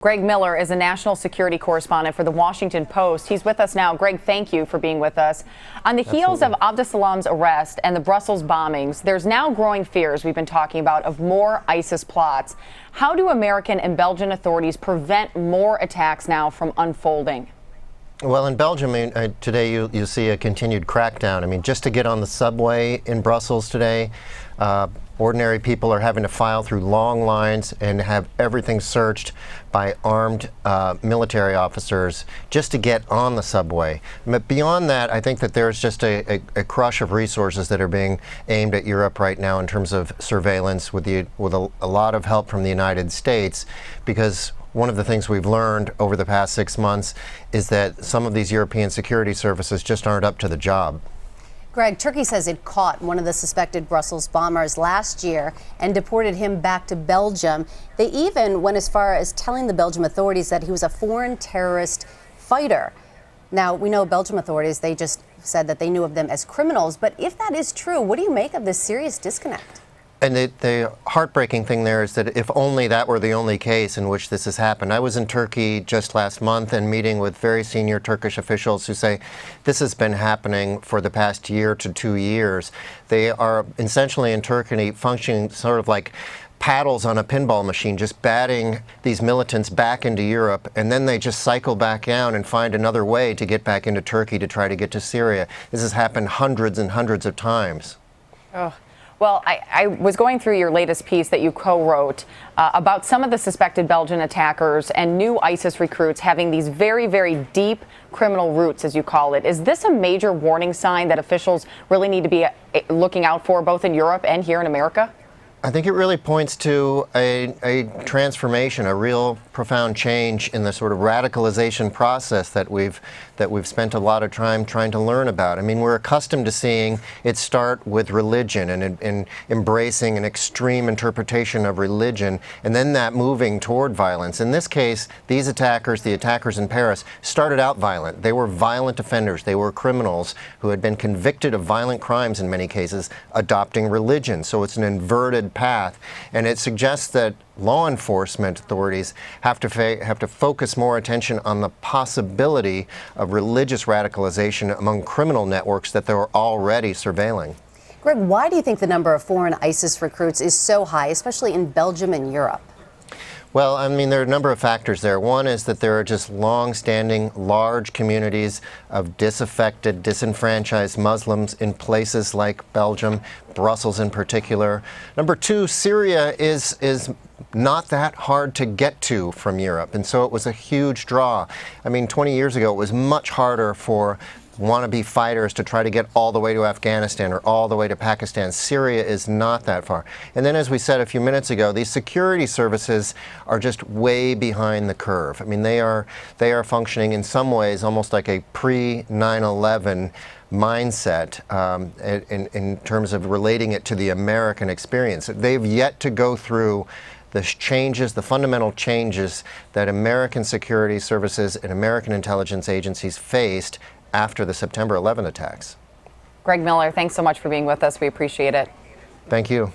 Greg Miller is a national security correspondent for The Washington Post. He's with us now. Greg, thank you for being with us. On the heels of Abdesalam's arrest and the Brussels bombings, there's now growing fears we've been talking about of more ISIS plots. How do American and Belgian authorities prevent more attacks now from unfolding? Well, in Belgium, today you see a continued crackdown. I mean, just to get on the subway in Brussels today, ordinary people are having to file through long lines and have everything searched by armed military officers just to get on the subway. But beyond that, I think that there's just a crush of resources that are being aimed at Europe right now in terms of surveillance with a lot of help from the United States, because one of the things we've learned over the past 6 months is that some of these European security services just aren't up to the job. Greg, Turkey says it caught one of the suspected Brussels bombers last year and deported him back to Belgium. They even went as far as telling the Belgian authorities that he was a foreign terrorist fighter. Now, we know Belgian authorities, they just said that they knew of them as criminals. But if that is true, what do you make of this serious disconnect? And the heartbreaking thing there is that if only that were the only case in which this has happened. I was in Turkey just last month and meeting with very senior Turkish officials who say this has been happening for the past year to 2 years. They are essentially in Turkey functioning sort of like paddles on a pinball machine, just batting these militants back into Europe, and then they just cycle back down and find another way to get back into Turkey to try to get to Syria. This has happened hundreds and hundreds of times. Oh. Well, I was going through your latest piece that you co-wrote about some of the suspected Belgian attackers and new ISIS recruits having these very, very deep criminal roots, as you call it. Is this a major warning sign that officials really need to be looking out for, both in Europe and here in America? I think it really points to a transformation, a real profound change in the sort of radicalization process that we've spent a lot of time trying to learn about. I mean, we're accustomed to seeing it start with religion and embracing an extreme interpretation of religion, and then that moving toward violence. In this case, these attackers, the attackers in Paris, started out violent. They were violent offenders. They were criminals who had been convicted of violent crimes in many cases, adopting religion. So it's an inverted path, and it suggests that law enforcement authorities have to focus more attention on the possibility of religious radicalization among criminal networks that they're already surveilling. Greg, why do you think the number of foreign ISIS recruits is so high, especially in Belgium and Europe? Well, I mean, there are a number of factors there. One is that there are just long-standing, large communities of disaffected, disenfranchised Muslims in places like Belgium, Brussels in particular. Number two, Syria is not that hard to get to from Europe, and so it was a huge draw. I mean, 20 years ago, it was much harder for wannabe fighters to try to get all the way to Afghanistan or all the way to Pakistan. Syria is not that far. And then, as we said a few minutes ago, these security services are just way behind the curve. I mean, they are functioning in some ways almost like a pre-9/11 mindset in terms of relating it to the American experience. They've yet to go through the changes, the fundamental changes that American security services and American intelligence agencies faced after the September 11 attacks. Greg Miller, thanks so much for being with us. We appreciate it. Thank you.